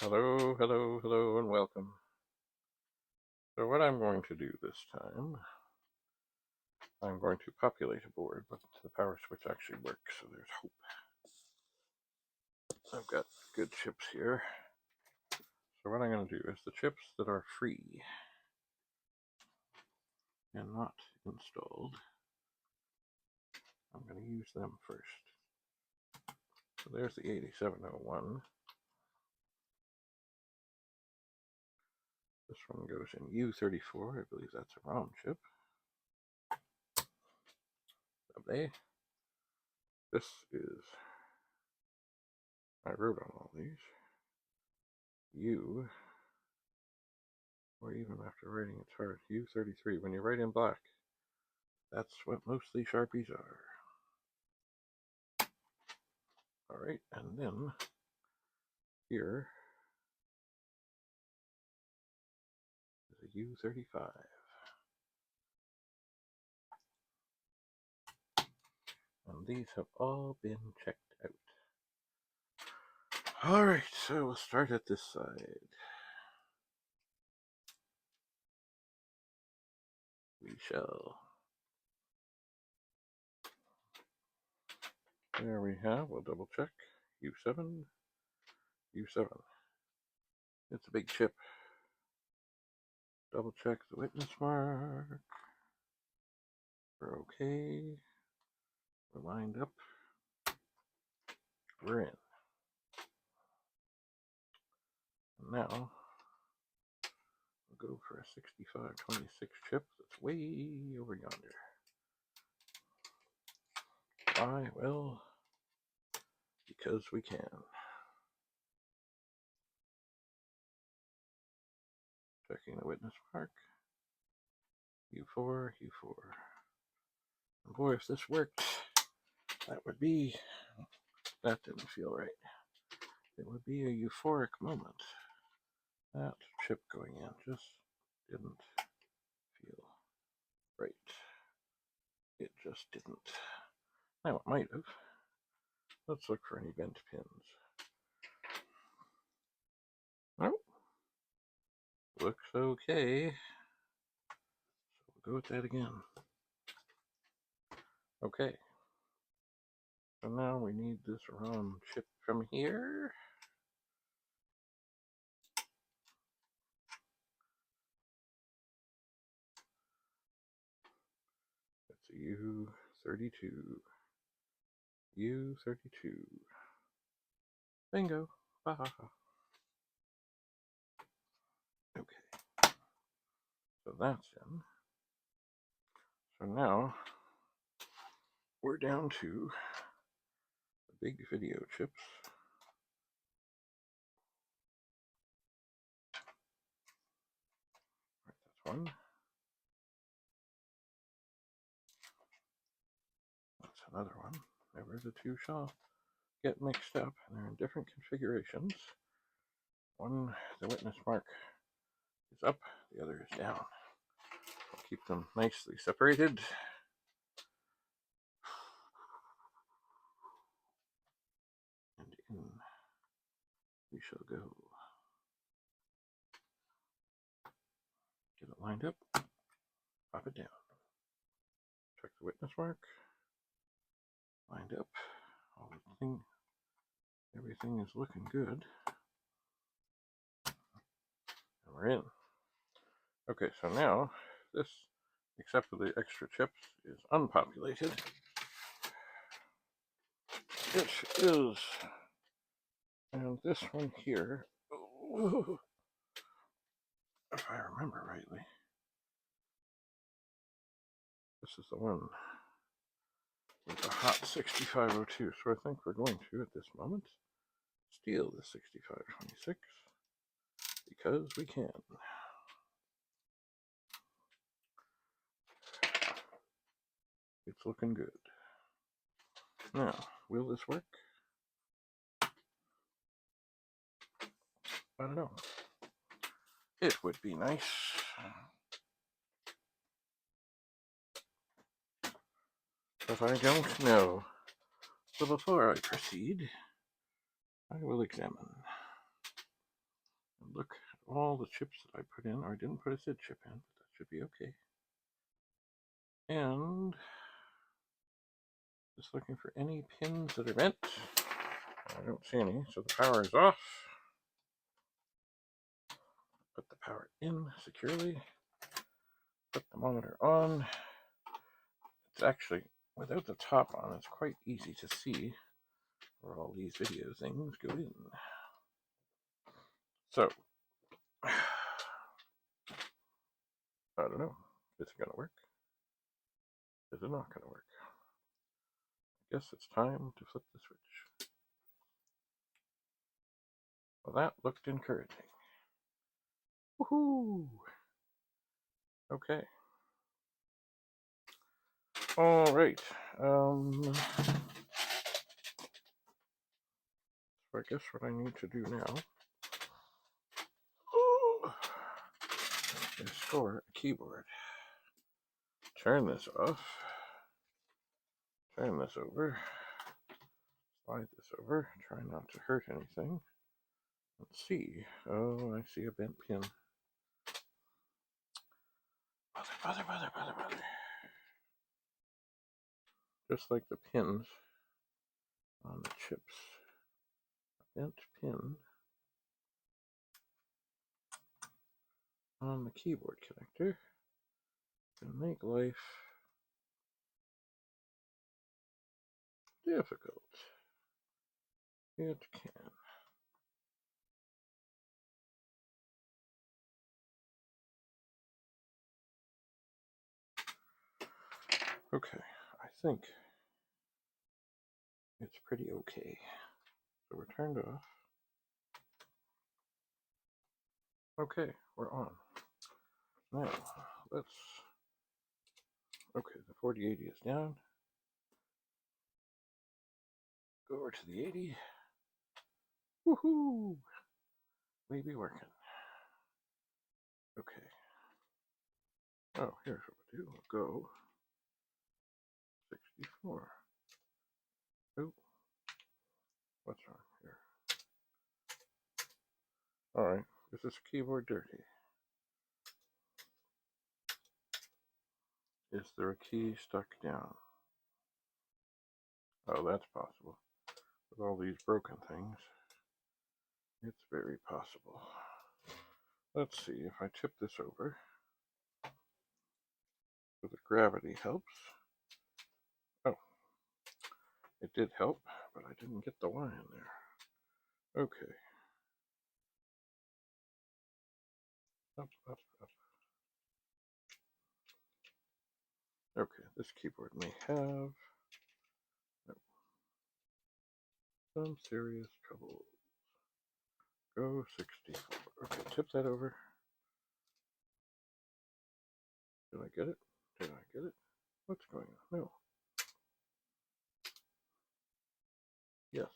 Hello, hello, hello, and welcome. So what I'm going to do this time, I'm going to populate a board, but the power switch actually works, so there's hope. I've got good chips here. So what I'm going to do is the chips that are free and not installed, I'm going to use them first. So there's the 8701. This one goes in U34, I believe that's a ROM chip. Lovely. This is, I wrote on all these, U, or even after writing it's hard, U33. When you write in black, that's what mostly Sharpies are. Alright, and then here is a U35. And these have all been checked out. Alright, so we'll start at this side. We shall. There we have, we'll double check. U7, U7. It's a big chip. Double check the witness mark. We're okay. We're lined up. We're in. And now, we'll go for a 6526 chip that's way over yonder. Why? Well, because we can. Checking the witness mark. U4, U4. And boy, if this worked, that would be, that didn't feel right. It would be a euphoric moment. That chip going in just didn't feel right. It just didn't. Now it might have. Let's look for any bent pins. Nope. Looks okay. So we'll go with that again. Okay. So now we need this ROM chip from here. It's a U32. U32. Bingo. Ha ha ha. Okay. So that's in. So now we're down to the big video chips. Right, that's one. That's another one. Never the two shall get mixed up, and they're in different configurations. One, the witness mark is up, the other is down. I'll keep them nicely separated. And in we shall go. Get it lined up, pop it down. Check the witness mark. Lined up. Everything is looking good. And we're in. Okay, so now this, except for the extra chips, is unpopulated. It is. And this one here, if I remember rightly, this is the one with the hot 6502. So I think we're going to, at this moment, steal the 6526 because we can. It's looking good. Now, will this work? I don't know. It would be nice. But I don't know. So before I proceed, I will examine. look at all the chips that I put in, or I didn't put a SID chip in, but that should be okay. And just looking for any pins that are bent. I don't see any, so the power is off. Put the power in securely. Put the monitor on. It's actually, without the top on, it's quite easy to see where all these video things go in. So, I don't know. Is it going to work? Is it not going to work? I guess it's time to flip the switch. Well, that looked encouraging. Woohoo! Okay. All right. So I guess what I need to do now is store a keyboard. Turn this off. Turn this over. Slide this over. Try not to hurt anything. Let's see. Oh, I see a bent pin. Bother. Just like the pins on the chips. A bent pin on the keyboard connector can make life difficult. It can. Okay, I think it's pretty okay. So we're turned off. Okay, we're on. Now, let's... Okay, the 4080 is down. Go over to the 80. Woohoo! We be working. Okay. Oh, here's what we do. We'll go 64. Oh, what's wrong here? Alright, is this keyboard dirty? Is there a key stuck down? Oh, that's possible. With all these broken things, it's very possible. Let's see if I tip this over. So the gravity helps. Oh, it did help, but I didn't get the Y in there. Okay. Up. Okay, this keyboard may have some serious trouble. Go 64. Okay, tip that over. Did I get it? Did I get it? What's going on? No. Yes.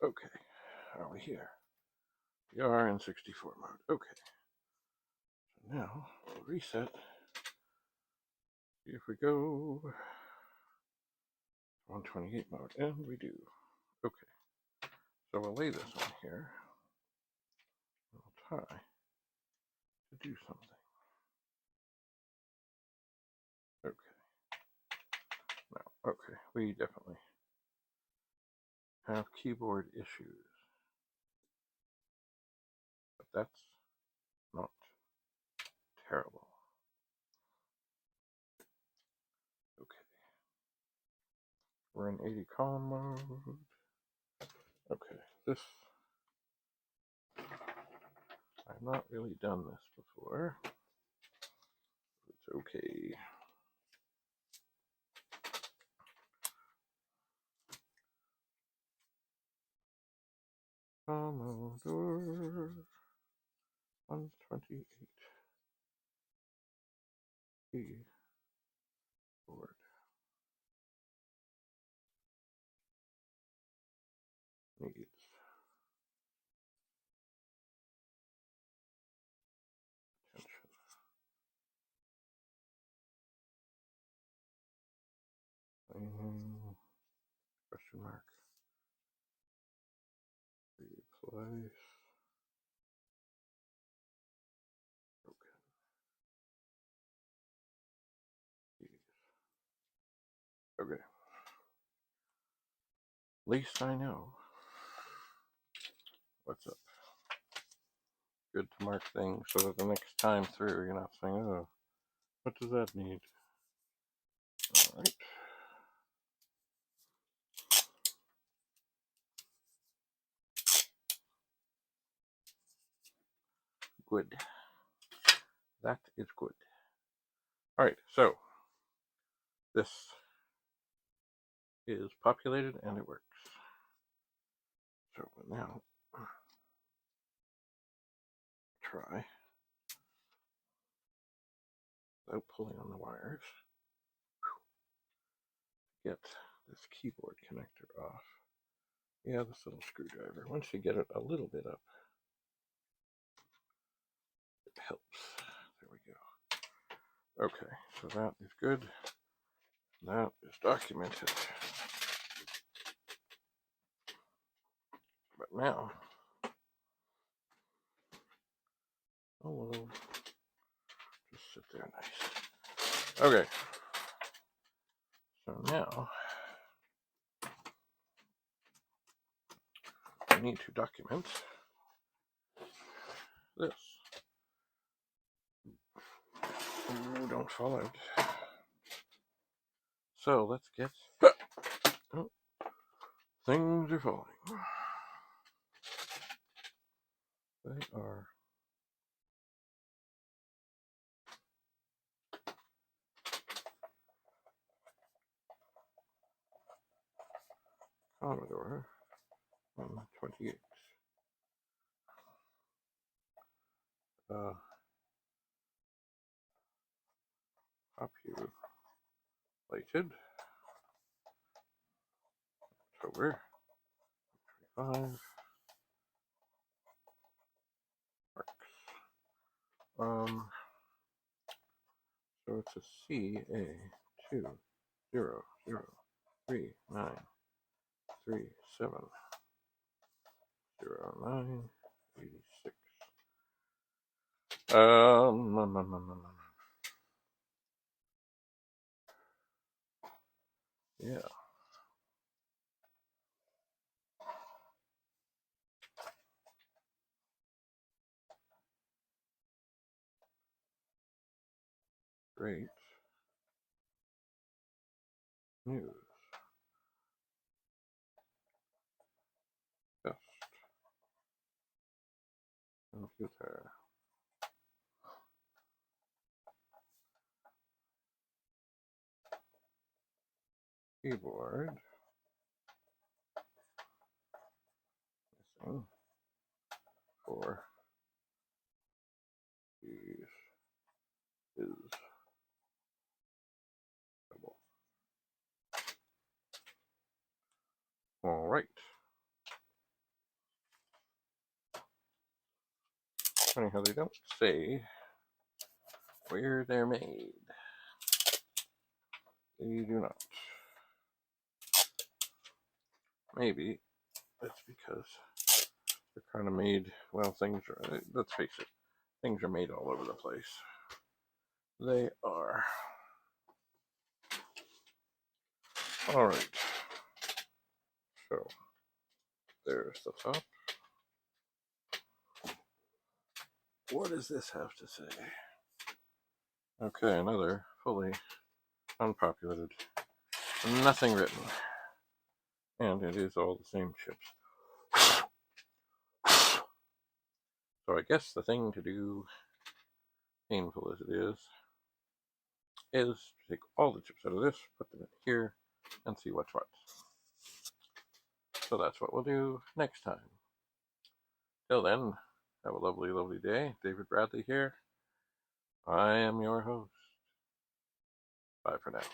Okay. Are we here? We are in 64 mode. Okay. So now we'll reset. See if we go 128 mode, and we do. Okay. So we'll lay this on here. We'll tie to do something. Okay. Now, okay, we definitely have keyboard issues. But that's not terrible. Okay. We're in 80 column mode. Okay, this... I've not really done this before. It's okay. Commodore 128 keyboard. Needs attention. Question mark. Slice. Okay. At least I know what's up. Good to mark things so that the next time through you're not saying, oh, what does that need? Alright. Good. That is good. Alright, so this is populated and it works. So now try without pulling on the wires. Get this keyboard connector off. Yeah, this little screwdriver. Once you get it a little bit up, it helps. There we go. Okay, so that is good. That is documented. But now, oh, well, just sit there nice. Okay, so now I need to document this. Ooh, don't fall out. So let's get. Oh, things are falling. They are. Commodore 128. Populated. October 25. So it's a CA200370986. Yeah. Great news. Test computer. Keyboard. Missing 4 keys is double. All right. Funny how they don't say where they're made. They do not. Maybe that's because they're kind of made, well, things are, let's face it, things are made all over the place. They are. All right. So there's the top. What does this have to say? Okay, another fully unpopulated. Nothing written. And it is all the same chips. So I guess the thing to do, painful as it is to take all the chips out of this, put them in here, and see what's what. So that's what we'll do next time. Till then, have a lovely, lovely day. David Bradley here. I am your host. Bye for now.